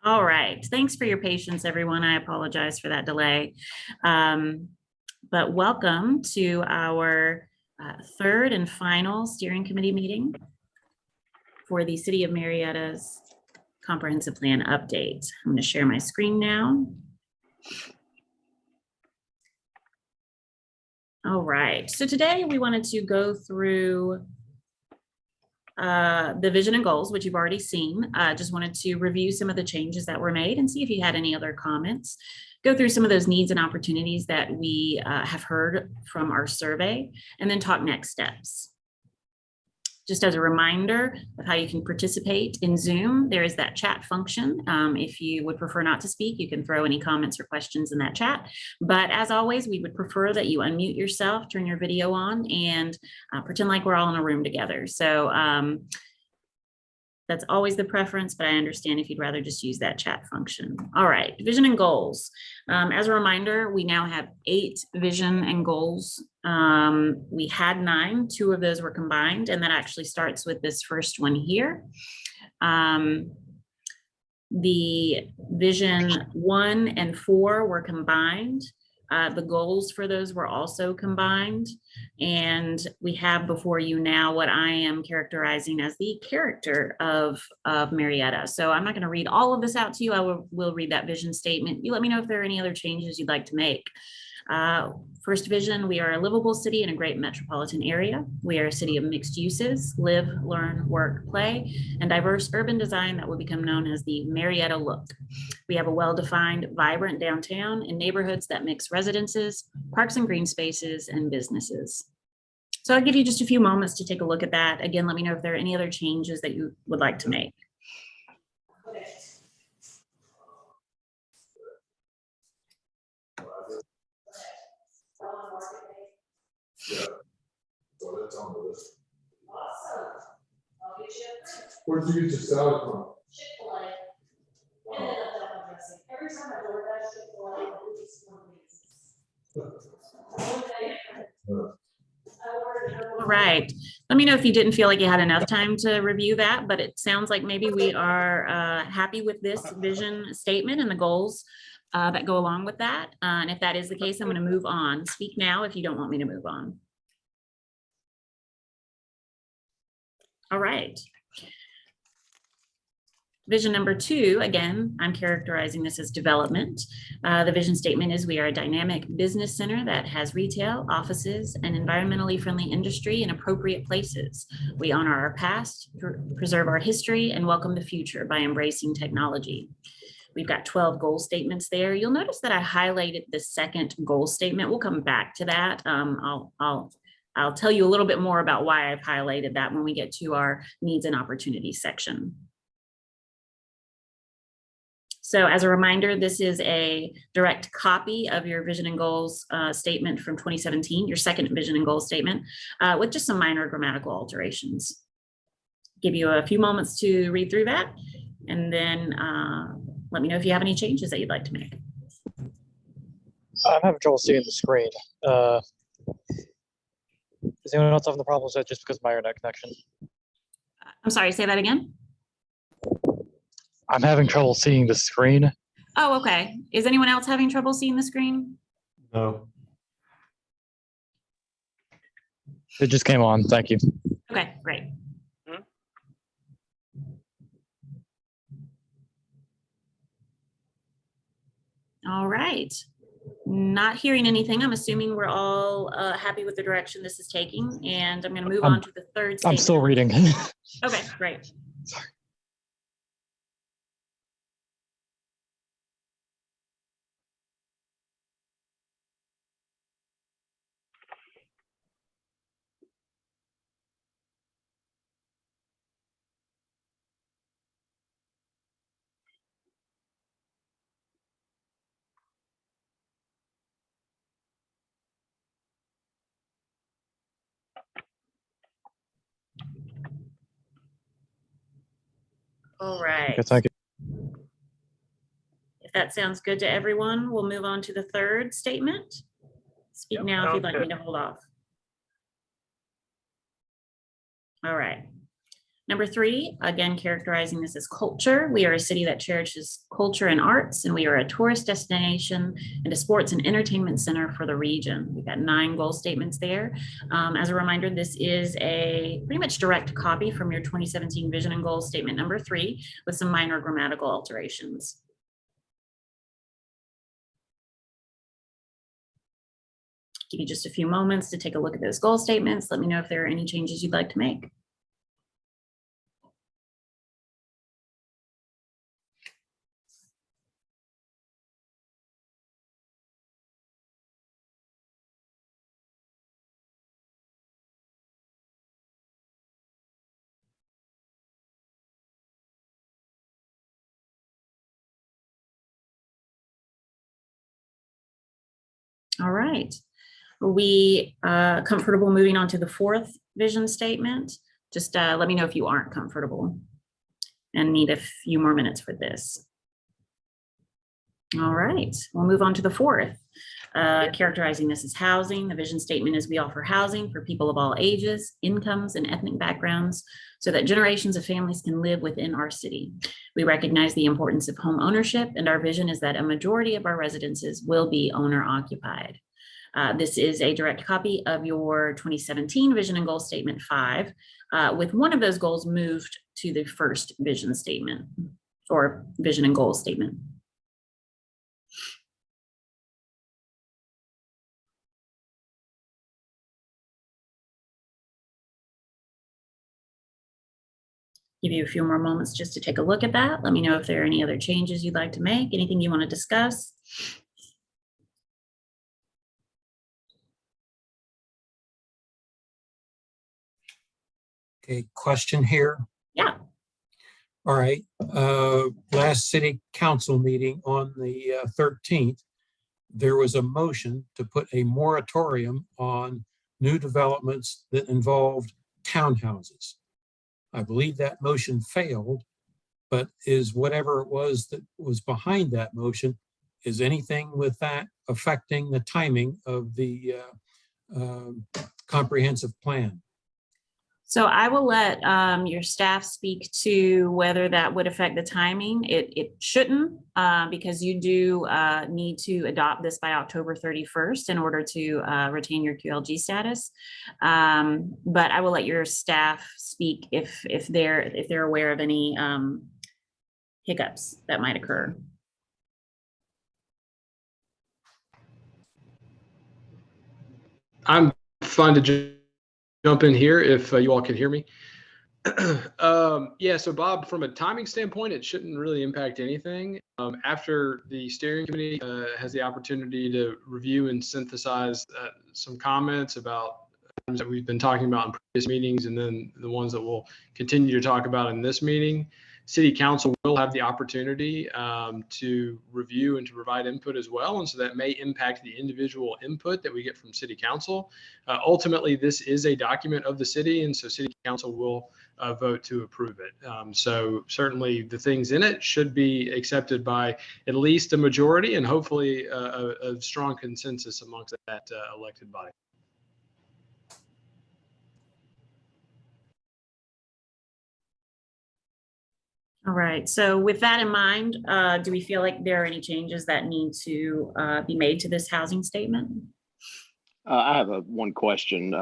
All right. Thanks for your patience, everyone. I apologize for that delay. But welcome to our third and final steering committee meeting for the City of Marietta's comprehensive plan update. I'm going to share my screen now. All right. So today we wanted to go through the vision and goals, which you've already seen. Just wanted to review some of the changes that were made and see if you had any other comments. Go through some of those needs and opportunities that we have heard from our survey, and then talk next steps. Just as a reminder of how you can participate in Zoom, there is that chat function. If you would prefer not to speak, you can throw any comments or questions in that chat. But as always, we would prefer that you unmute yourself, turn your video on, and pretend like we're all in a room together. So that's always the preference, but I understand if you'd rather just use that chat function. All right, vision and goals. As a reminder, we now have 8 vision and goals. We had 9, 2 of those were combined, and that actually starts with this first one here. The vision 1 and 4 were combined. The goals for those were also combined, and we have before you now what I am characterizing as the character of Marietta. So I'm not going to read all of this out to you. I will read that vision statement. You let me know if there are any other changes you'd like to make. First vision, we are a livable city in a great metropolitan area. We are a city of mixed uses, live, learn, work, play, and diverse urban design that will become known as the Marietta look. We have a well-defined, vibrant downtown and neighborhoods that mix residences, parks and green spaces, and businesses. So I'll give you just a few moments to take a look at that. Again, let me know if there are any other changes that you would like to make. Yeah, so that's on the list. Awesome. I'll get you a print. Where'd you get your salad from? Chick-fil-A. Wow. And then a double dressing. Every time I order that Chick-fil-A, I do just one reason. All right. Let me know if you didn't feel like you had enough time to review that, but it sounds like maybe we are happy with this vision statement and the goals that go along with that. And if that is the case, I'm going to move on. Speak now if you don't want me to move on. All right. Vision number 2, again, I'm characterizing this as development. The vision statement is we are a dynamic business center that has retail, offices, and environmentally friendly industry in appropriate places. We honor our past, preserve our history, and welcome the future by embracing technology. We've got 12 goal statements there. You'll notice that I highlighted the second goal statement. We'll come back to that. I'll tell you a little bit more about why I've highlighted that when we get to our needs and opportunities section. So as a reminder, this is a direct copy of your vision and goals statement from 2017, your second vision and goals statement, with just some minor grammatical alterations. Give you a few moments to read through that, and then let me know if you have any changes that you'd like to make. I'm having trouble seeing the screen. Does anyone else have the problem with that just because of my internet connection? I'm sorry, say that again. I'm having trouble seeing the screen. Oh, okay. Is anyone else having trouble seeing the screen? No. It just came on. Thank you. Okay, great. All right. Not hearing anything. I'm assuming we're all happy with the direction this is taking, and I'm going to move on to the third statement. I'm still reading. Okay, great. Sorry. All right. Okay, thank you. If that sounds good to everyone, we'll move on to the third statement. Speak now if you'd like me to hold off. All right. Number 3, again, characterizing this as culture. We are a city that cherishes culture and arts, and we are a tourist destination and a sports and entertainment center for the region. We've got 9 goal statements there. As a reminder, this is a pretty much direct copy from your 2017 vision and goal statement number 3 with some minor grammatical alterations. Give you just a few moments to take a look at those goal statements. Let me know if there are any changes you'd like to make. All right. Are we comfortable moving on to the 4th vision statement? Just let me know if you aren't comfortable and need a few more minutes for this. All right, we'll move on to the 4th. Characterizing this as housing. The vision statement is we offer housing for people of all ages, incomes, and ethnic backgrounds so that generations of families can live within our city. We recognize the importance of home ownership, and our vision is that a majority of our residences will be owner occupied. This is a direct copy of your 2017 vision and goal statement 5, with one of those goals moved to the 1st vision statement or vision and goal statement. Give you a few more moments just to take a look at that. Let me know if there are any other changes you'd like to make, anything you want to discuss. Okay, question here. Yeah. All right. Last city council meeting on the 13th, there was a motion to put a moratorium on new developments that involved townhouses. I believe that motion failed, but is whatever it was that was behind that motion, is anything with that affecting the timing of the comprehensive plan? So I will let your staff speak to whether that would affect the timing. It shouldn't, because you do need to adopt this by October 31st in order to retain your QLG status. But I will let your staff speak if they're aware of any hiccups that might occur. I'm fine to jump in here if you all can hear me. Yeah, so Bob, from a timing standpoint, it shouldn't really impact anything. After the steering committee has the opportunity to review and synthesize some comments about items that we've been talking about in previous meetings, and then the ones that we'll continue to talk about in this meeting, City Council will have the opportunity to review and to provide input as well. And so that may impact the individual input that we get from City Council. Ultimately, this is a document of the city, and so City Council will vote to approve it. So certainly the things in it should be accepted by at least a majority and hopefully a strong consensus amongst that elected body. All right, so with that in mind, do we feel like there are any changes that need to be made to this housing statement? I have one question.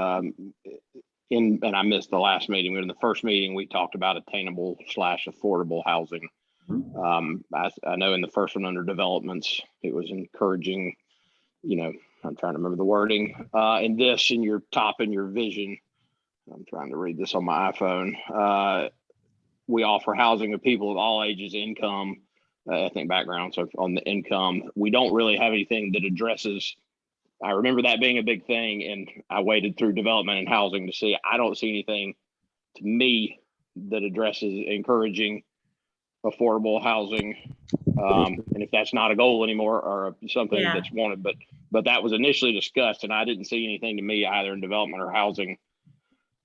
And I missed the last meeting. In the first meeting, we talked about attainable/affordable housing. I know in the first one under developments, it was encouraging, I'm trying to remember the wording. In this, in your top in your vision, I'm trying to read this on my iPhone. We offer housing of people of all ages, income, ethnic background. So on the income, we don't really have anything that addresses. I remember that being a big thing, and I waded through development and housing to see. I don't see anything to me that addresses encouraging affordable housing. And if that's not a goal anymore or something that's wanted, but that was initially discussed, and I didn't see anything to me either in development or housing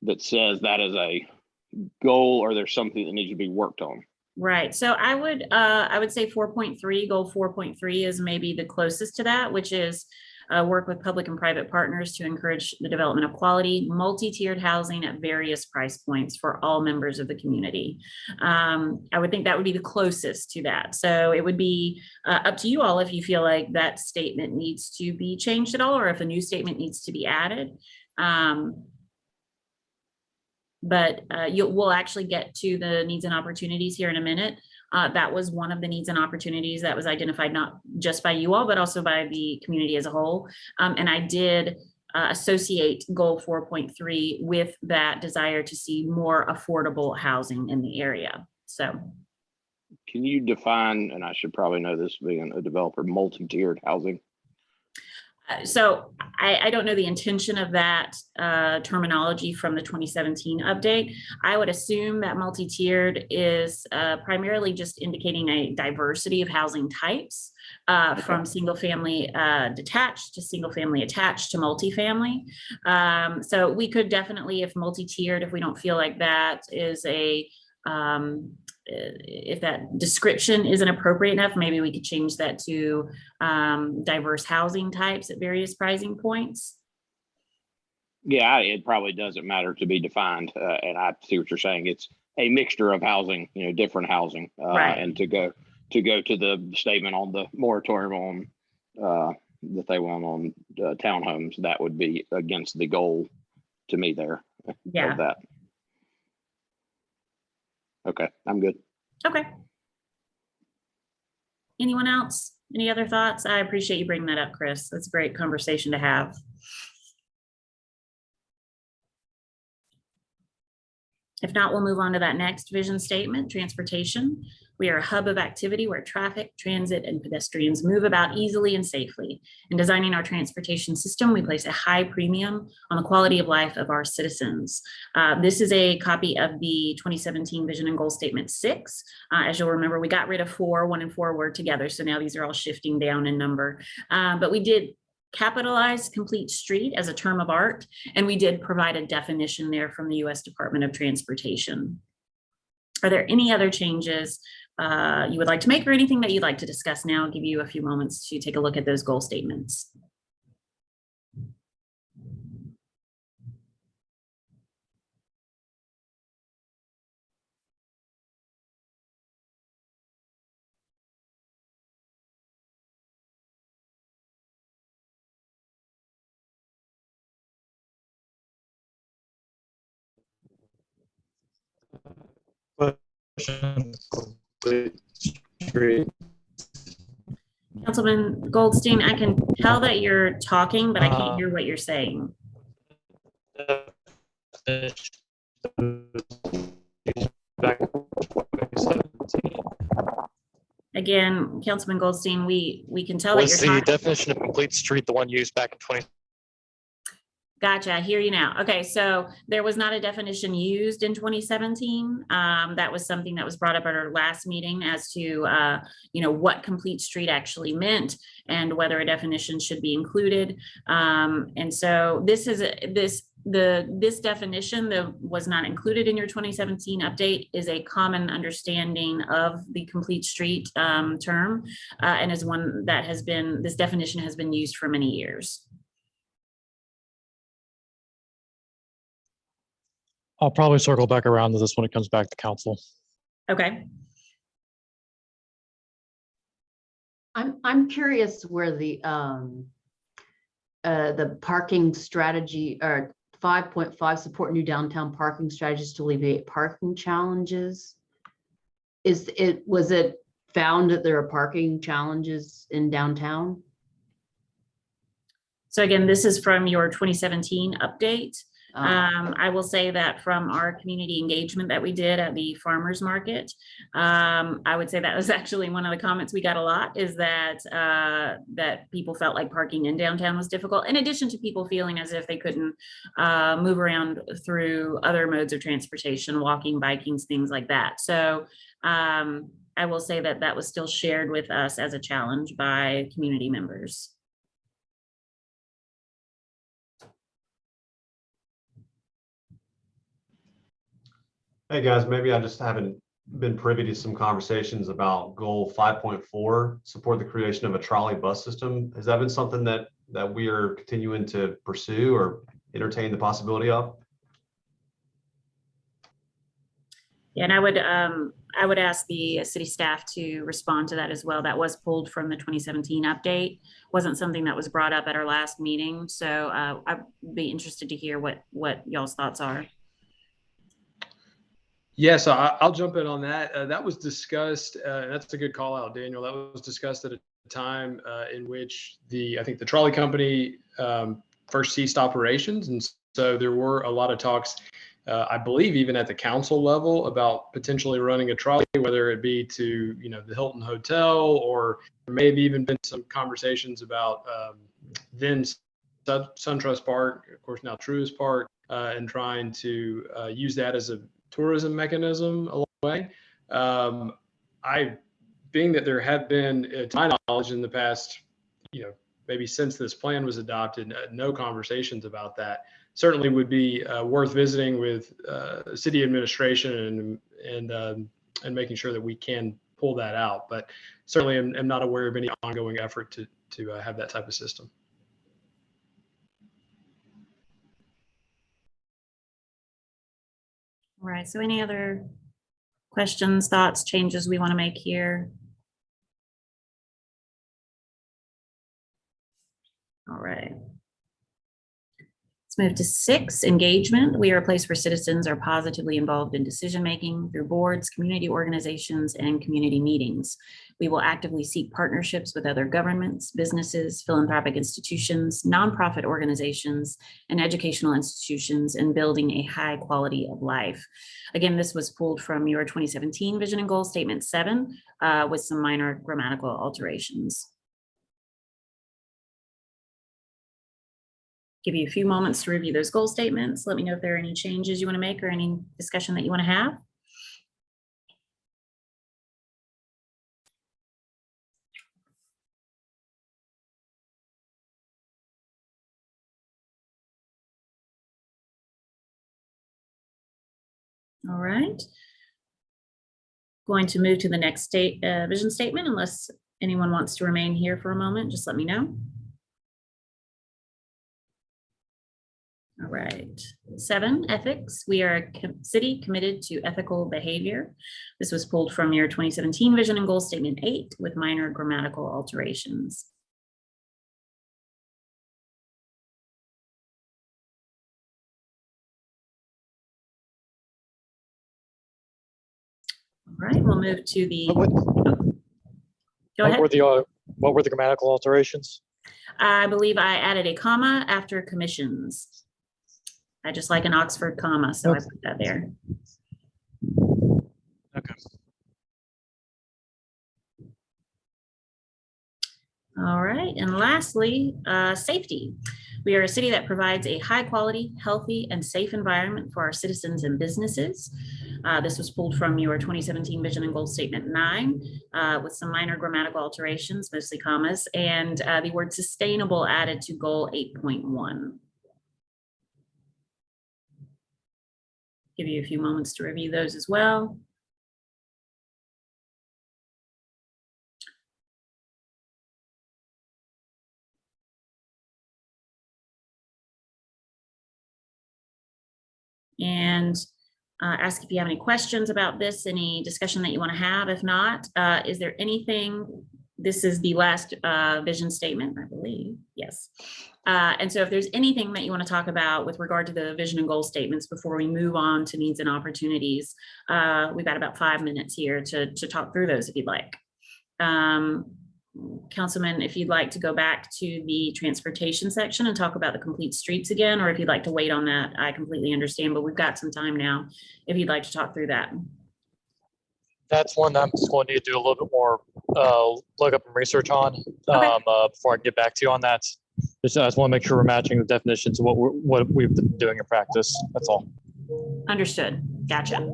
that says that is a goal or there's something that needs to be worked on. Right. So I would say 4.3, goal 4.3 is maybe the closest to that, which is work with public and private partners to encourage the development of quality, multi-tiered housing at various price points for all members of the community. I would think that would be the closest to that. So it would be up to you all if you feel like that statement needs to be changed at all, or if a new statement needs to be added. But we'll actually get to the needs and opportunities here in a minute. That was one of the needs and opportunities that was identified not just by you all, but also by the community as a whole. And I did associate goal 4.3 with that desire to see more affordable housing in the area. So Can you define, and I should probably know this being a developer, multi-tiered housing? So I don't know the intention of that terminology from the 2017 update. I would assume that multi-tiered is primarily just indicating a diversity of housing types from single family detached to single family attached to multifamily. So we could definitely, if multi-tiered, if we don't feel like that is a if that description isn't appropriate enough, maybe we could change that to diverse housing types at various pricing points. Yeah, it probably doesn't matter to be defined. And I see what you're saying. It's a mixture of housing, different housing. Right. And to go to the statement on the moratorium on that they want on townhomes, that would be against the goal to me there. Yeah. Of that. Okay, I'm good. Okay. Anyone else? Any other thoughts? I appreciate you bringing that up, Chris. That's a great conversation to have. If not, we'll move on to that next vision statement, transportation. We are a hub of activity where traffic, transit, and pedestrians move about easily and safely. In designing our transportation system, we place a high premium on the quality of life of our citizens. This is a copy of the 2017 Vision and Goal Statement 6. As you'll remember, we got rid of 4, 1 and 4 were together. So now these are all shifting down in number. But we did capitalize complete street as a term of art, and we did provide a definition there from the U.S. Department of Transportation. Are there any other changes you would like to make, or anything that you'd like to discuss now? I'll give you a few moments to take a look at those goal statements. Councilman Goldstein, I can tell that you're talking, but I can't hear what you're saying. Again, Councilman Goldstein, we can tell that Was you're the talking. definition of complete street the one used back in 20? Gotcha. I hear you now. Okay, so there was not a definition used in 2017. That was something that was brought up at our last meeting as to what complete street actually meant and whether a definition should be included. And so this definition that was not included in your 2017 update is a common understanding of the complete street term, and is one that this definition has been used for many years. I'll probably circle back around to this when it comes back to council. Okay. I'm curious where the parking strategy or 5.5 support new downtown parking strategies to alleviate parking challenges. Was it found that there are parking challenges in downtown? So again, this is from your 2017 update. I will say that from our community engagement that we did at the farmers market, I would say that was actually one of the comments we got a lot, is that that people felt like parking in downtown was difficult, in addition to people feeling as if they couldn't move around through other modes of transportation, walking, biking, things like that. So I will say that that was still shared with us as a challenge by community members. Hey guys, maybe I just haven't been privy to some conversations about goal 5.4, support the creation of a trolley bus system. Has that been something that that we are continuing to pursue or entertain the possibility of? Yeah, and I would ask the city staff to respond to that as well. That was pulled from the 2017 update. Wasn't something that was brought up at our last meeting. So I'd be interested to hear what y'all's thoughts are. Yes, I'll jump in on that. That was discussed. That's a good call out, Daniel. That was discussed at a time in which I think the trolley company first ceased operations. And so there were a lot of talks, I believe even at the council level, about potentially running a trolley, whether it be to, the Hilton Hotel, or there may have even been some conversations about then SunTrust Park, of course now Truist Park, and trying to use that as a tourism mechanism along the way. Being that there have been, to my knowledge, in the past, maybe since this plan was adopted, no conversations about that. Certainly would be worth visiting with city administration and making sure that we can pull that out. But certainly am not aware of any ongoing effort to have that type of system. All right, so any other questions, thoughts, changes we want to make here? All right. Let's move to 6, engagement. We are a place where citizens are positively involved in decision-making through boards, community organizations, and community meetings. We will actively seek partnerships with other governments, businesses, philanthropic institutions, nonprofit organizations, and educational institutions in building a high quality of life. Again, this was pulled from your 2017 Vision and Goal Statement 7 with some minor grammatical alterations. Give you a few moments to review those goal statements. Let me know if there are any changes you want to make or any discussion that you want to have. All right. Going to move to the next vision statement. Unless anyone wants to remain here for a moment, just let me know. All right. 7, ethics. We are a city committed to ethical behavior. This was pulled from your 2017 Vision and Goal Statement 8 with minor grammatical alterations. All right, we'll move to the. Go ahead. What were the grammatical alterations? I believe I added a comma after commissions. I just like an Oxford comma, so I put that there. Okay. All right, and lastly, safety. We are a city that provides a high quality, healthy, and safe environment for our citizens and businesses. This was pulled from your 2017 Vision and Goal Statement 9 with some minor grammatical alterations, mostly commas, and the word sustainable added to Goal 8.1. Give you a few moments to review those as well. And ask if you have any questions about this, any discussion that you want to have. If not, is there anything? This is the last vision statement, I believe. Yes. And so if there's anything that you want to talk about with regard to the vision and goal statements before we move on to needs and opportunities, we've got about 5 minutes here to talk through those if you'd like. Councilman, if you'd like to go back to the transportation section and talk about the complete streets again, or if you'd like to wait on that, I completely understand, but we've got some time now if you'd like to talk through that. That's one that I'm just going to need to do a little bit more look up and research on before I get back to you on that. I just want to make sure we're matching the definitions of what we've been doing in practice. That's all. Understood. Gotcha.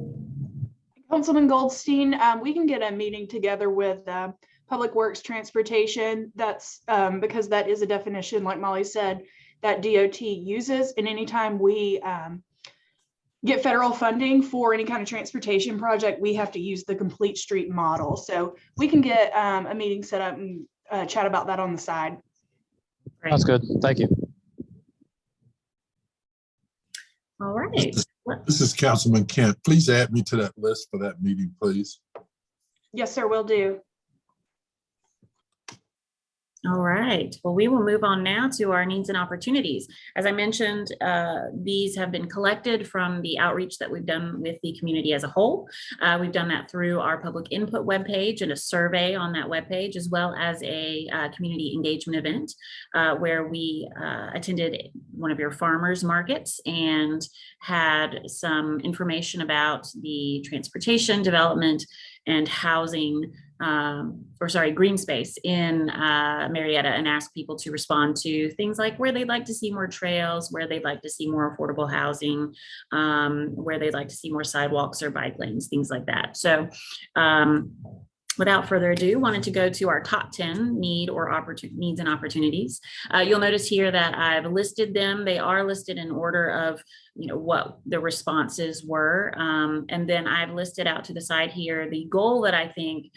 Councilman Goldstein, we can get a meeting together with Public Works Transportation. That's because that is a definition, like Molly said, that DOT uses. And anytime we get federal funding for any kind of transportation project, we have to use the complete street model. So we can get a meeting set up and chat about that on the side. That's good. Thank you. All right. This is Councilman Kent. Please add me to that list for that meeting, please. Yes, sir, will do. All right, well, we will move on now to our needs and opportunities. As I mentioned, these have been collected from the outreach that we've done with the community as a whole. We've done that through our public input webpage and a survey on that webpage, as well as a community engagement event where we attended one of your farmers markets and had some information about the transportation development and housing green space in Marietta, and ask people to respond to things like where they'd like to see more trails, where they'd like to see more affordable housing, where they'd like to see more sidewalks or bike lanes, things like that. So without further ado, wanted to go to our top 10 needs and opportunities. You'll notice here that I've listed them. They are listed in order of what the responses were. And then I've listed out to the side here the goal that I think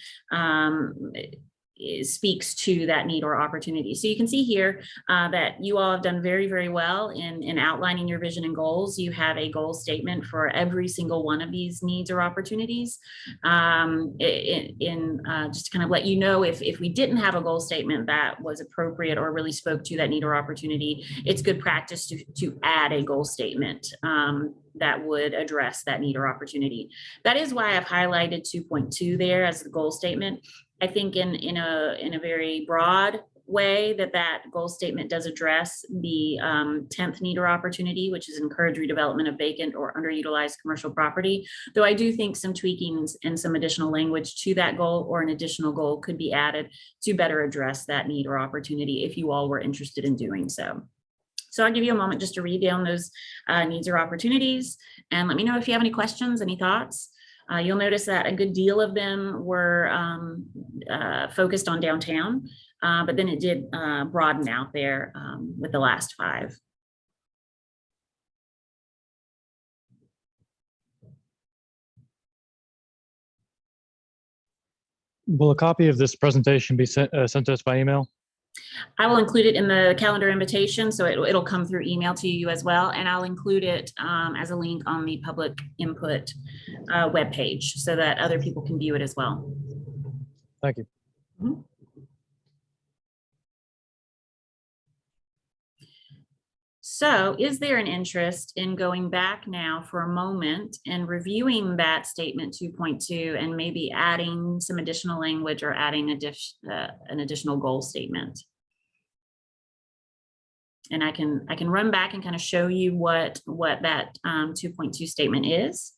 speaks to that need or opportunity. So you can see here that you all have done very, very well in outlining your vision and goals. You have a goal statement for every single one of these needs or opportunities. Just to kind of let you know, if we didn't have a goal statement that was appropriate or really spoke to that need or opportunity, it's good practice to add a goal statement that would address that need or opportunity. That is why I've highlighted 2.2 there as the goal statement. I think in a very broad way that goal statement does address the 10th need or opportunity, which is encourage redevelopment of vacant or underutilized commercial property. Though I do think some tweakings and some additional language to that goal or an additional goal could be added to better address that need or opportunity if you all were interested in doing so. So I'll give you a moment just to read down those needs or opportunities and let me know if you have any questions, any thoughts. You'll notice that a good deal of them were focused on downtown, but then it did broaden out there with the last 5. Will a copy of this presentation be sent to us by email? I will include it in the calendar invitation, so it'll come through email to you as well, and I'll include it as a link on the public input webpage so that other people can view it as well. Thank you. Mm-hmm. So is there an interest in going back now for a moment and reviewing that statement 2.2 and maybe adding some additional language or adding an additional goal statement? And I can run back and kind of show you what that 2.2 statement is.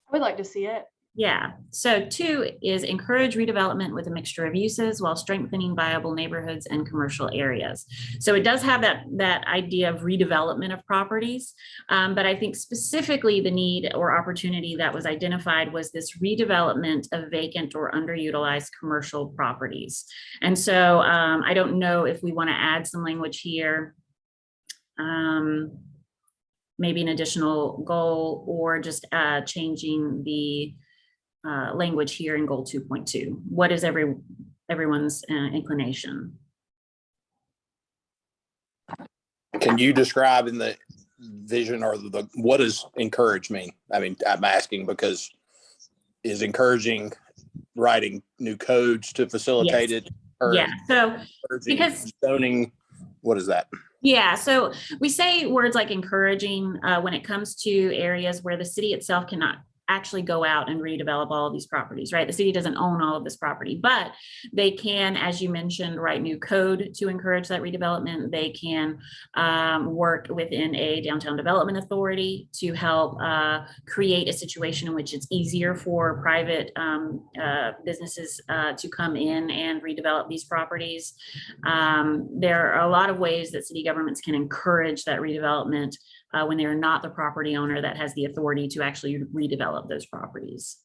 I would like to see it. Yeah, so 2 is encourage redevelopment with a mixture of uses while strengthening viable neighborhoods and commercial areas. So it does have that idea of redevelopment of properties, but I think specifically the need or opportunity that was identified was this redevelopment of vacant or underutilized commercial properties. And so I don't know if we want to add some language here. Maybe an additional goal or just changing the language here in goal 2.2. What is everyone's inclination? Can you describe in the vision or what does encourage mean? I mean, I'm asking because is encouraging writing new codes to facilitate Yes. it? Or Yeah, so because zoning, what is that? Yeah, so we say words like encouraging when it comes to areas where the city itself cannot actually go out and redevelop all of these properties, right? The city doesn't own all of this property, but they can, as you mentioned, write new code to encourage that redevelopment. They can work within a downtown development authority to help create a situation in which it's easier for private businesses to come in and redevelop these properties. There are a lot of ways that city governments can encourage that redevelopment when they are not the property owner that has the authority to actually redevelop those properties.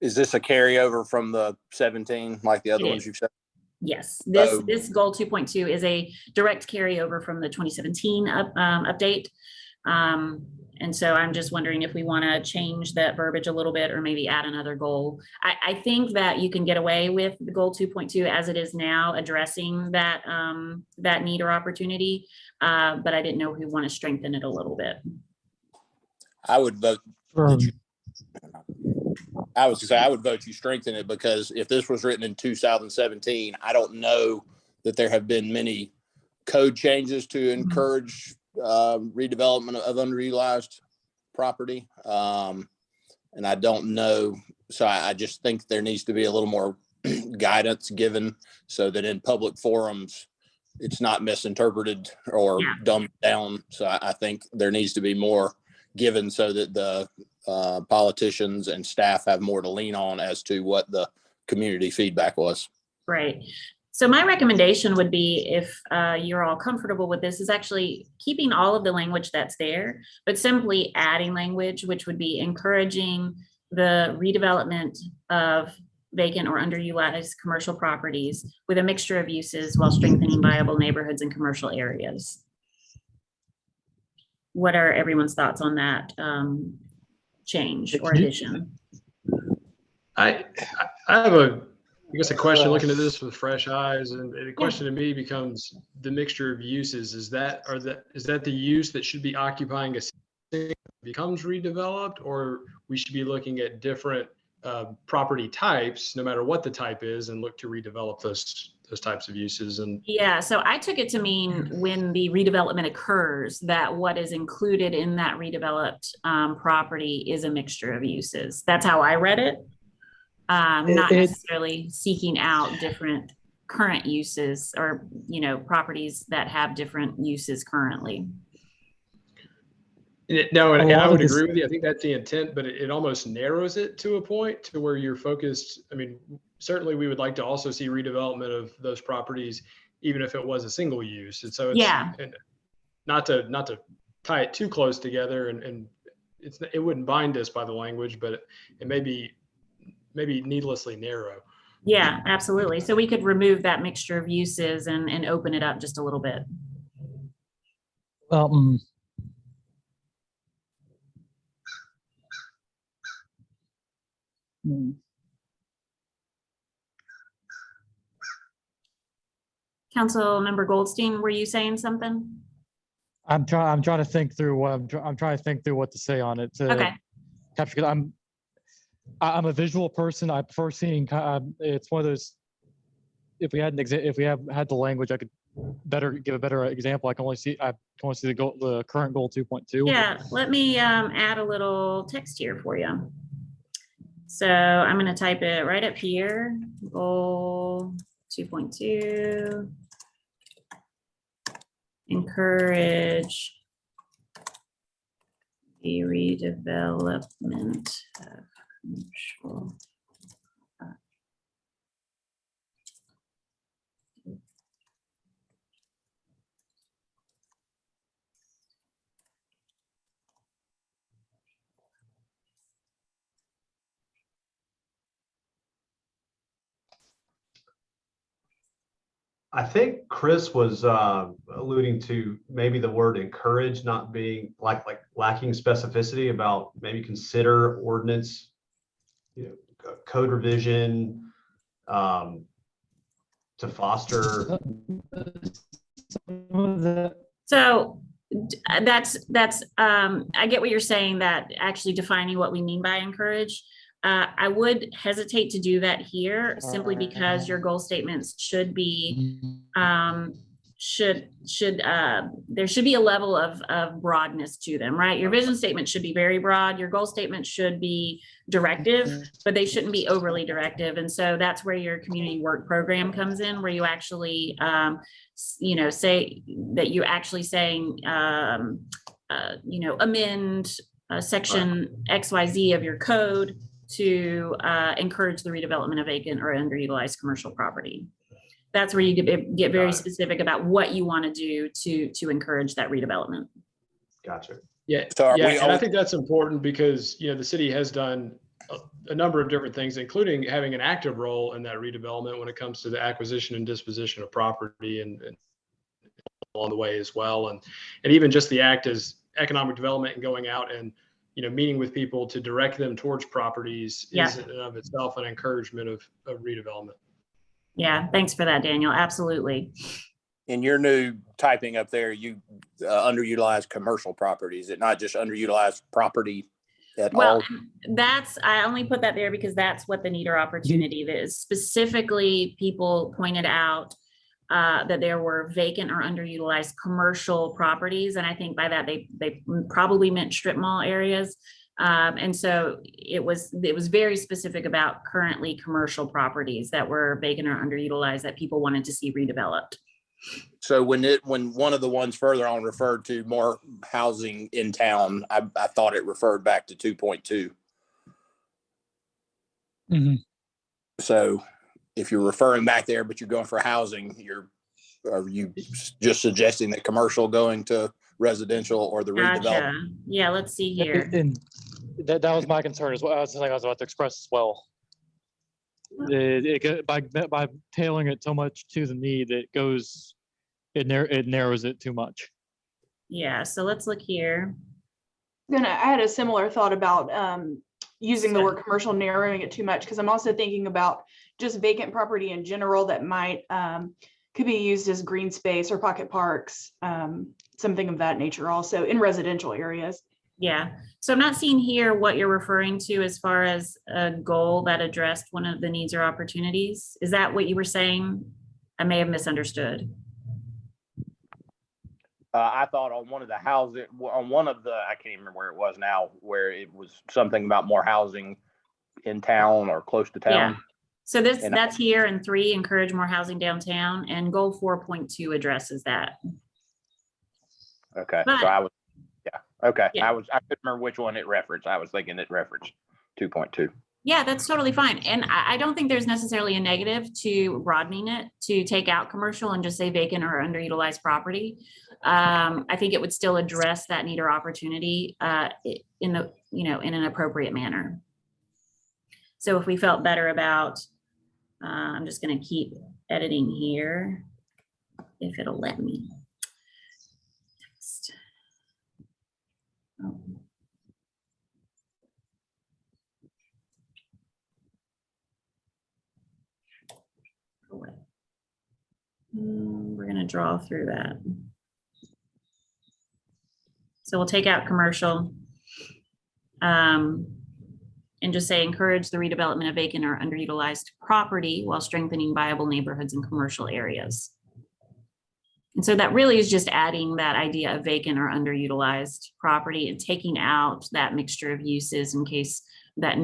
Is this a carryover from the 17, like the other ones you've said? Yes, this goal 2.2 is a direct carryover from the 2017 update. And so I'm just wondering if we want to change that verbiage a little bit or maybe add another goal. I think that you can get away with the goal 2.2 as it is now, addressing that that need or opportunity. But I didn't know if we want to strengthen it a little bit. I would vote. For- I was gonna say I would vote you strengthen it, because if this was written in 2017, I don't know that there have been many code changes to encourage redevelopment of underutilized property. And I don't know. So I just think there needs to be a little more guidance given so that in public forums, it's not misinterpreted or dumbed down. So I think there needs to be more given so that the politicians and staff have more to lean on as to what the community feedback was. Right. So my recommendation would be, if you're all comfortable with this, is actually keeping all of the language that's there, but simply adding language, which would be encouraging the redevelopment of vacant or underutilized commercial properties with a mixture of uses while strengthening viable neighborhoods and commercial areas. What are everyone's thoughts on that change or addition? I have a question looking at this with fresh eyes, and the question to me becomes the mixture of uses. Is that the use that should be occupying a city becomes redeveloped, or we should be looking at different property types, no matter what the type is, and look to redevelop those types of uses? And yeah, so I took it to mean when the redevelopment occurs, that what is included in that redeveloped property is a mixture of uses. That's how I read it. Not necessarily seeking out different current uses or, properties that have different uses currently. No, and I would agree with you. I think that's the intent, but it almost narrows it to a point to where you're focused. I mean, certainly we would like to also see redevelopment of those properties, even if it was a single use. And so it's and not to tie it too close together, and it wouldn't bind us by the language, but it may be needlessly narrow. Yeah, absolutely. So we could remove that mixture of uses and open it up just a little bit. Councilmember Goldstein, were you saying something? I'm trying to think through what I'm trying to think through what to say on it. Okay. Capture, I'm a visual person. I prefer seeing. It's one of those. If we had had the language, I could give a better example. I can only see the current goal 2.2. Yeah, let me add a little text here for you. So I'm going to type it right up here. Goal 2.2. Encourage the redevelopment of commercial. I think Chris was alluding to maybe the word encourage not being like lacking specificity about maybe consider ordinance, code revision to foster. So that's I get what you're saying, that actually defining what we mean by encourage. I would hesitate to do that here simply because your goal statements should be there should be a level of broadness to them, right? Your vision statement should be very broad. Your goal statement should be directive, but they shouldn't be overly directive. And so that's where your community work program comes in, where you actually say that you're actually saying amend section XYZ of your code to encourage the redevelopment of vacant or underutilized commercial property. That's where you get very specific about what you want to do to encourage that redevelopment. Gotcha. Yeah, and I think that's important because the city has done a number of different things, including having an active role in that redevelopment when it comes to the acquisition and disposition of property and along the way as well, and even just the act as economic development and going out and, meeting with people to direct them towards properties Yeah. is in and of itself an encouragement of redevelopment. Yeah, thanks for that, Daniel. Absolutely. In your new typing up there, you underutilized commercial property. Is it not just underutilized property at all? I only put that there because that's what the need or opportunity is. Specifically, people pointed out that there were vacant or underutilized commercial properties. And I think by that, they probably meant strip mall areas. And so it was very specific about currently commercial properties that were vacant or underutilized that people wanted to see redeveloped. So when one of the ones further on referred to more housing in town, I thought it referred back to 2.2. Mm-hmm. So if you're referring back there, but you're going for housing, are you just suggesting that commercial going to residential or the redevelopment? Gotcha. Yeah, let's see here. And that was my concern as well. That's something I was about to express as well. By tailoring it so much to the need, it narrows it too much. Yeah, so let's look here. I had a similar thought about using the word commercial, narrowing it too much, because I'm also thinking about just vacant property in general that might could be used as green space or pocket parks, something of that nature also in residential areas. Yeah, so I'm not seeing here what you're referring to as far as a goal that addressed one of the needs or opportunities. Is that what you were saying? I may have misunderstood. I thought on one of the I can't even remember where it was now, where it was something about more housing in town or close to town. Yeah. So that's here in 3, encourage more housing downtown, and goal 4.2 addresses that. Okay. But, so I was, yeah. Okay. Yeah. I couldn't remember which one it referenced. I was thinking it referenced 2.2. Yeah, that's totally fine. And I don't think there's necessarily a negative to broadening it to take out commercial and just say vacant or underutilized property. I think it would still address that need or opportunity in an appropriate manner. So if we felt better about, I'm just going to keep editing here if it'll let me. Text. Oh. We're going to draw through that. So we'll take out commercial and just say encourage the redevelopment of vacant or underutilized property while strengthening viable neighborhoods and commercial areas. And so that really is just adding that idea of vacant or underutilized property and taking out that mixture of uses in case that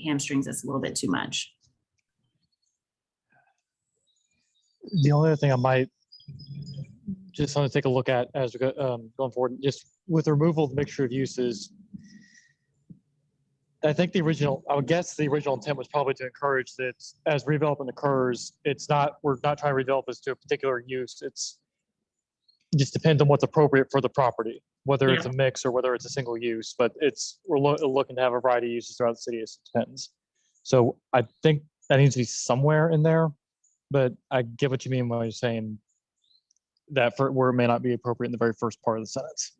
hamstrings us a little bit too much. The only other thing I might just want to take a look at as we go going forward, just with the removal of the mixture of uses, I think I would guess the original intent was probably to encourage that as redevelopment occurs, we're not trying to redevelop this to a particular use. It just depends on what's appropriate for the property, whether it's a mix or whether it's a single use, but we're looking to have a variety of uses throughout the city. It depends. So I think that needs to be somewhere in there, but I get what you mean when you're saying that where it may not be appropriate in the very first part of the sentence.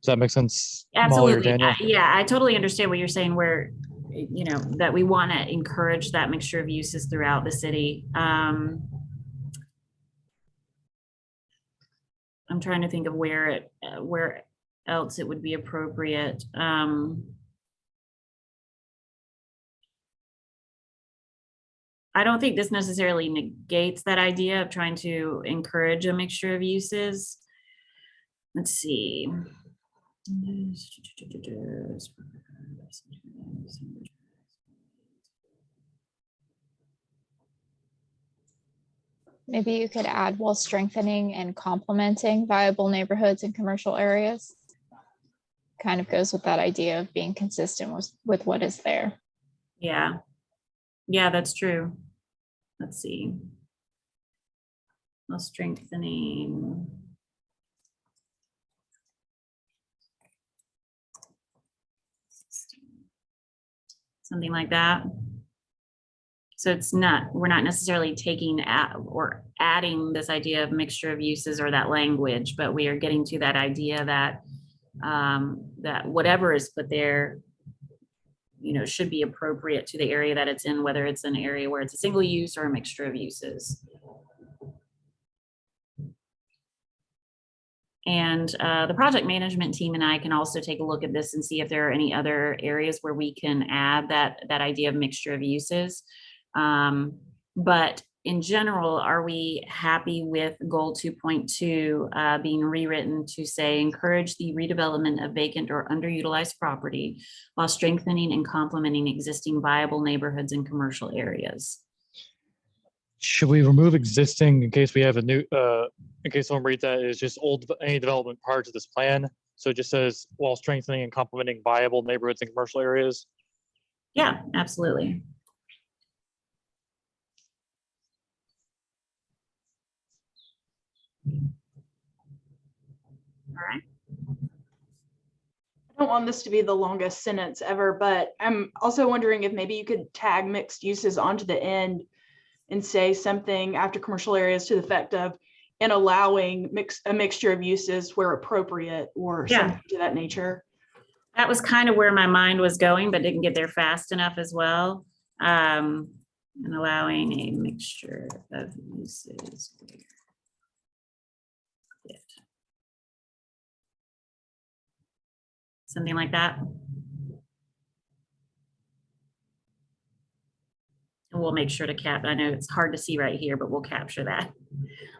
Does that make sense? Absolutely. Molly or Daniel? Yeah, I totally understand what you're saying where, that we want to encourage that mixture of uses throughout the city. I'm trying to think of where else it would be appropriate. I don't think this necessarily negates that idea of trying to encourage a mixture of uses. Let's see. Maybe you could add while strengthening and complementing viable neighborhoods and commercial areas. Kind of goes with that idea of being consistent with what is there. Yeah. Yeah, that's true. Let's see. While strengthening. Something like that. So it's not, we're not necessarily taking or adding this idea of mixture of uses or that language, but we are getting to that idea that that whatever is put there, you know, should be appropriate to the area that it's in, whether it's an area where it's a single use or a mixture of uses. And the project management team and I can also take a look at this and see if there are any other areas where we can add that idea of mixture of uses. But in general, are we happy with goal 2.2 being rewritten to say encourage the redevelopment of vacant or underutilized property while strengthening and complementing existing viable neighborhoods and commercial areas? Should we remove existing in case we have a new, in case someone reads that is just old, any development prior to this plan? So it just says while strengthening and complementing viable neighborhoods and commercial areas? Yeah, absolutely. All right. I don't want this to be the longest sentence ever, but I'm also wondering if maybe you could tag mixed uses onto the end and say something after commercial areas to the effect of and allowing a mixture of uses where appropriate or something to that nature. That was kind of where my mind was going, but didn't get there fast enough as well. And allowing a mixture of uses. Something like that. And we'll make sure to I know it's hard to see right here, but we'll capture that.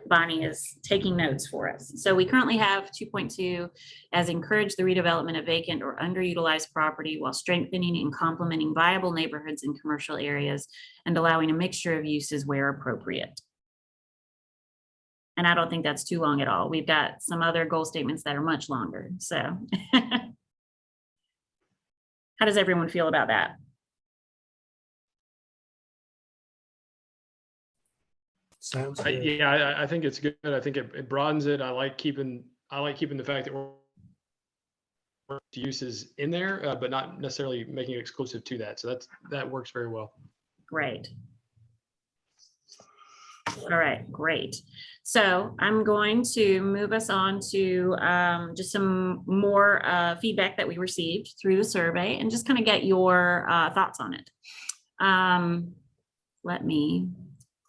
Bonnie is taking notes for us. So we currently have 2.2 as encourage the redevelopment of vacant or underutilized property while strengthening and complementing viable neighborhoods and commercial areas and allowing a mixture of uses where appropriate. And I don't think that's too long at all. We've got some other goal statements that are much longer. So how does everyone feel about that? Sounds good. Yeah, I think it's good. I think it broadens it. I like keeping the fact that we're uses in there, but not necessarily making it exclusive to that. So that works very well. Great. All right, great. So I'm going to move us on to just some more feedback that we received through the survey and just kind of get your thoughts on it. Let me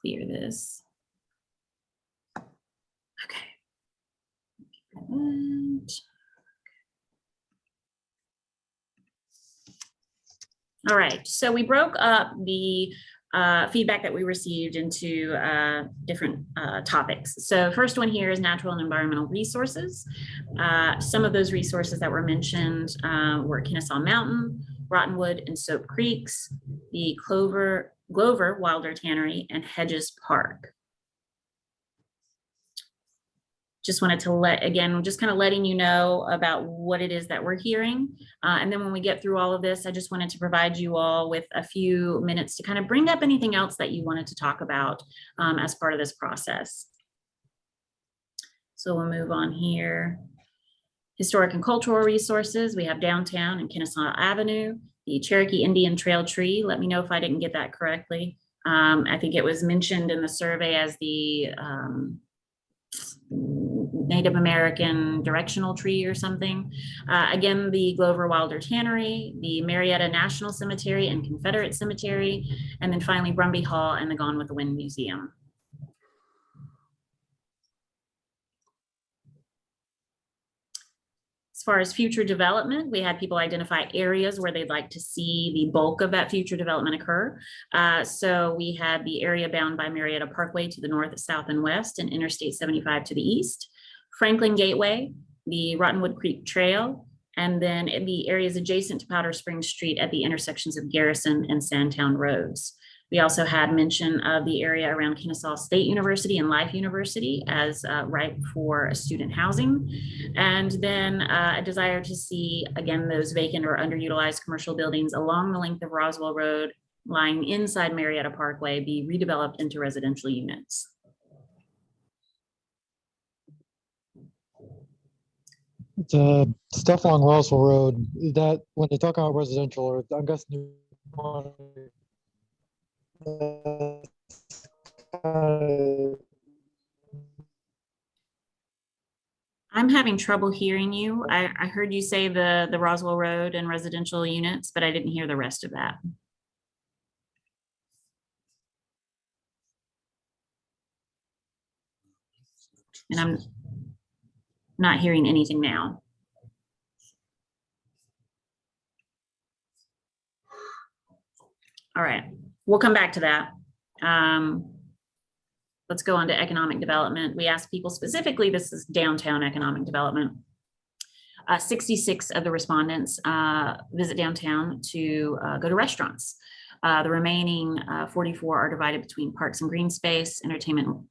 clear this. Okay. All right, so we broke up the feedback that we received into different topics. So first one here is natural and environmental resources. Some of those resources that were mentioned were Kennesaw Mountain, Rottenwood and Soap Creeks, the Glover Wilder Tannery, and Hedges Park. Just wanted to just kind of letting you know about what it is that we're hearing. And then when we get through all of this, I just wanted to provide you all with a few minutes to kind of bring up anything else that you wanted to talk about as part of this process. So we'll move on here. Historic and cultural resources. We have downtown and Kennesaw Avenue, the Cherokee Indian Trail Tree. Let me know if I didn't get that correctly. I think it was mentioned in the survey as the Native American directional tree or something. Again, the Glover Wilder Tannery, the Marietta National Cemetery and Confederate Cemetery, and then finally Brumby Hall and the Gone with the Wind Museum. As far as future development, we had people identify areas where they'd like to see the bulk of that future development occur. So we had the area bound by Marietta Parkway to the north, south, and west, and Interstate 75 to the east, Franklin Gateway, the Rottenwood Creek Trail, and then in the areas adjacent to Powder Springs Street at the intersections of Garrison and Sandtown Roads. We also had mention of the area around Kennesaw State University and Life University as ripe for student housing. And then a desire to see, again, those vacant or underutilized commercial buildings along the length of Roswell Road lying inside Marietta Parkway be redeveloped into residential units. The stuff along Roswell Road, that when they talk about residential, or I'm guessing I'm having trouble hearing you. I heard you say the Roswell Road and residential units, but I didn't hear the rest of that. And I'm not hearing anything now. All right, we'll come back to that. Let's go on to economic development. We asked people specifically, this is downtown economic development. 66 of the respondents visit downtown to go to restaurants. The remaining 44 are divided between parks and green space, entertainment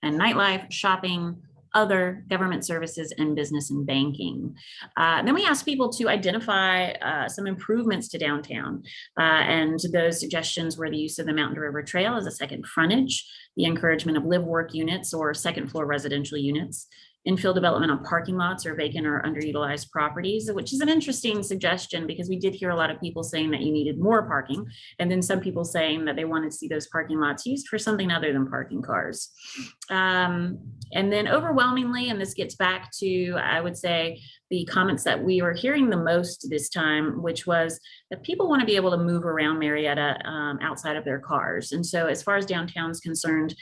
and nightlife, shopping, other government services, and business and banking. Then we asked people to identify some improvements to downtown. And those suggestions were the use of the Mountain to River Trail as a second frontage, the encouragement of live-work units or second floor residential units, infill development on parking lots or vacant or underutilized properties, which is an interesting suggestion because we did hear a lot of people saying that you needed more parking, and then some people saying that they wanted to see those parking lots used for something other than parking cars. And then overwhelmingly, and this gets back to, I would say, the comments that we were hearing the most this time, which was that people want to be able to move around Marietta outside of their cars. And so as far as downtown is concerned,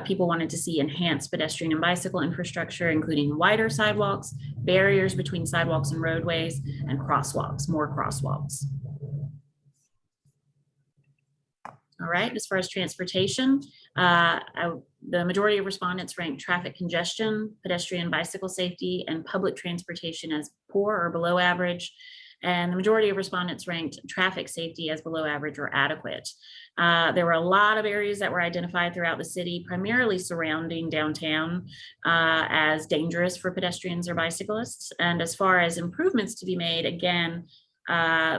people wanted to see enhanced pedestrian and bicycle infrastructure, including wider sidewalks, barriers between sidewalks and roadways, and crosswalks, more crosswalks. All right, as far as transportation, the majority of respondents ranked traffic congestion, pedestrian bicycle safety, and public transportation as poor or below average. And the majority of respondents ranked traffic safety as below average or adequate. There were a lot of areas that were identified throughout the city, primarily surrounding downtown, as dangerous for pedestrians or bicyclists. And as far as improvements to be made, again,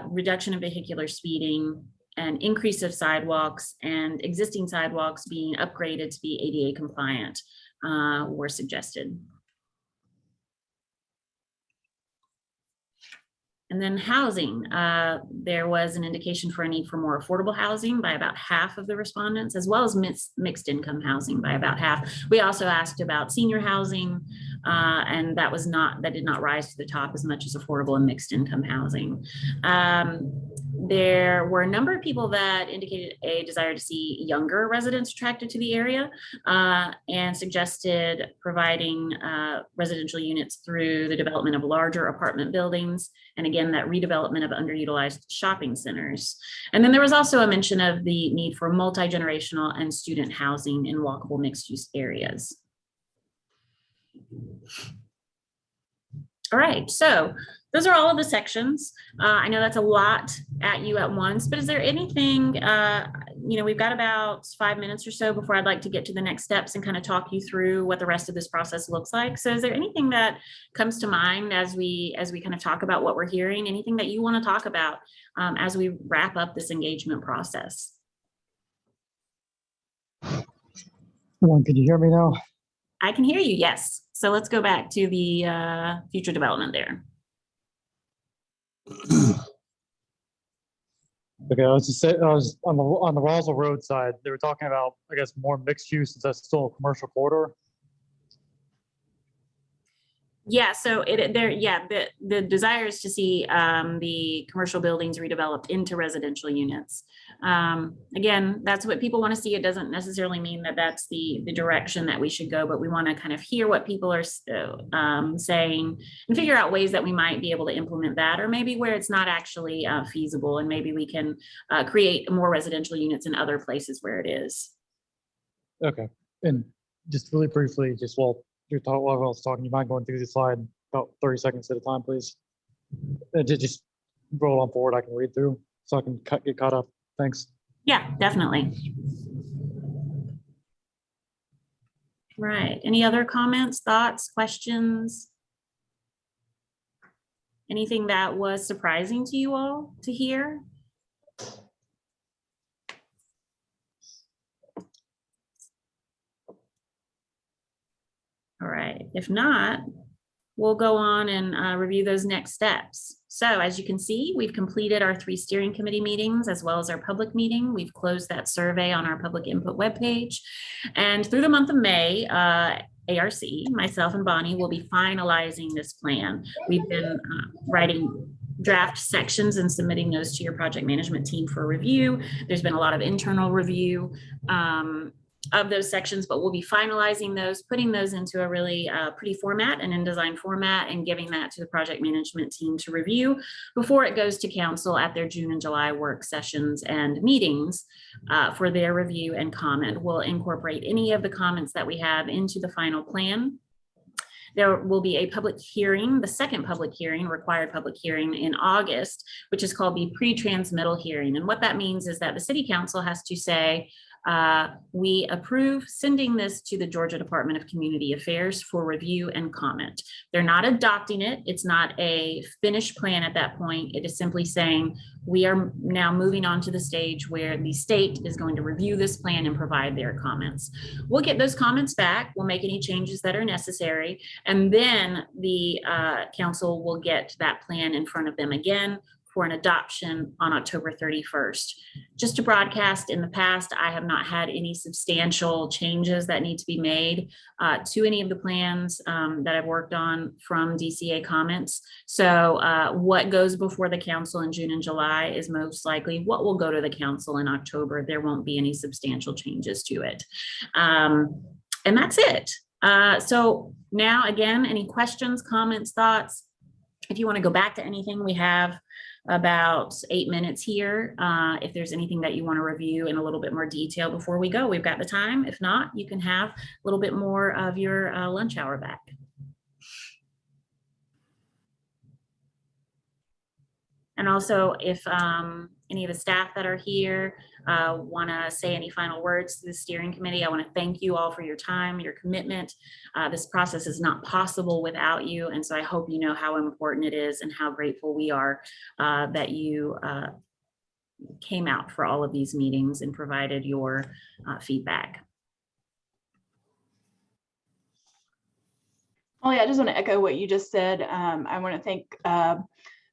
reduction in vehicular speeding, an increase of sidewalks, and existing sidewalks being upgraded to be ADA compliant were suggested. And then housing, there was an indication for a need for more affordable housing by about half of the respondents, as well as mixed income housing by about half. We also asked about senior housing, and that did not rise to the top as much as affordable and mixed income housing. There were a number of people that indicated a desire to see younger residents attracted to the area and suggested providing residential units through the development of larger apartment buildings, and again, that redevelopment of underutilized shopping centers. And then there was also a mention of the need for multi-generational and student housing in walkable mixed-use areas. All right, so those are all of the sections. I know that's a lot at you at once, but is there anything, we've got about 5 minutes or so before I'd like to get to the next steps and kind of talk you through what the rest of this process looks like. So is there anything that comes to mind as we kind of talk about what we're hearing, anything that you want to talk about as we wrap up this engagement process? Can you hear me now? I can hear you, yes. So let's go back to the future development there. Okay, I was on the Roswell Road side. They were talking about, I guess, more mixed use since that's still a commercial corridor. Yeah, so the desire is to see the commercial buildings redeveloped into residential units. Again, that's what people want to see. It doesn't necessarily mean that that's the direction that we should go, but we want to kind of hear what people are saying and figure out ways that we might be able to implement that, or maybe where it's not actually feasible, and maybe we can create more residential units in other places where it is. Okay, and just really briefly, while I was talking, you mind going through the slide about 30 seconds at a time, please? Just roll on forward. I can read through so I can get caught up. Thanks. Yeah, definitely. Right. Any other comments, thoughts, questions? Anything that was surprising to you all to hear? All right, if not, we'll go on and review those next steps. So as you can see, we've completed our 3 steering committee meetings as well as our public meeting. We've closed that survey on our public input webpage. And through the month of May, ARC, myself and Bonnie will be finalizing this plan. We've been writing draft sections and submitting those to your project management team for review. There's been a lot of internal review of those sections, but we'll be finalizing those, putting those into a really pretty format and InDesign format, and giving that to the project management team to review before it goes to council at their June and July work sessions and meetings for their review and comment. We'll incorporate any of the comments that we have into the final plan. There will be a public hearing, the second public hearing, required public hearing in August, which is called the pre-transmittal hearing. And what that means is that the city council has to say, we approve sending this to the Georgia Department of Community Affairs for review and comment. They're not adopting it. It's not a finished plan at that point. It is simply saying we are now moving on to the stage where the state is going to review this plan and provide their comments. We'll get those comments back. We'll make any changes that are necessary. And then the council will get that plan in front of them again for an adoption on October 31st. Just to broadcast, in the past, I have not had any substantial changes that need to be made to any of the plans that I've worked on from DCA comments. So what goes before the council in June and July is most likely what will go to the council in October. There won't be any substantial changes to it. And that's it. So now, again, any questions, comments, thoughts? If you want to go back to anything, we have about 8 minutes here. If there's anything that you want to review in a little bit more detail before we go, we've got the time. If not, you can have a little bit more of your lunch hour back. And also, if any of the staff that are here want to say any final words to the steering committee, I want to thank you all for your time, your commitment. This process is not possible without you. And so I hope you know how important it is and how grateful we are that you came out for all of these meetings and provided your feedback. Oh yeah, I just want to echo what you just said. I want to thank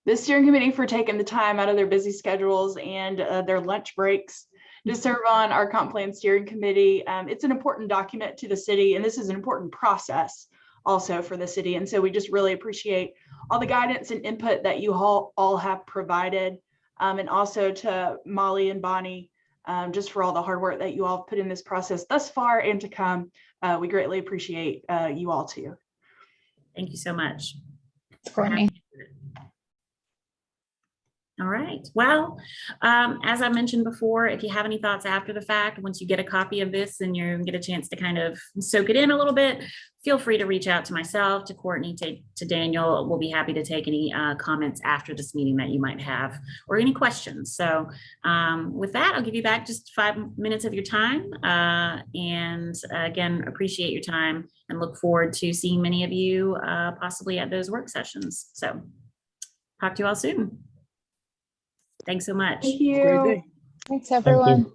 the steering committee for taking the time out of their busy schedules and their lunch breaks to serve on our comp plan steering committee. It's an important document to the city, and this is an important process also for the city. And so we just really appreciate all the guidance and input that you all have provided, and also to Molly and Bonnie, just for all the hard work that you all have put in this process thus far and to come. We greatly appreciate you all too. Thank you so much. Courtney. All right. Well, as I mentioned before, if you have any thoughts after the fact, once you get a copy of this and you get a chance to kind of soak it in a little bit, feel free to reach out to myself, to Courtney, to Daniel. We'll be happy to take any comments after this meeting that you might have or any questions. So with that, I'll give you back just 5 minutes of your time. And again, appreciate your time and look forward to seeing many of you possibly at those work sessions. So talk to you all soon. Thanks so much. Thank you. Thanks, everyone.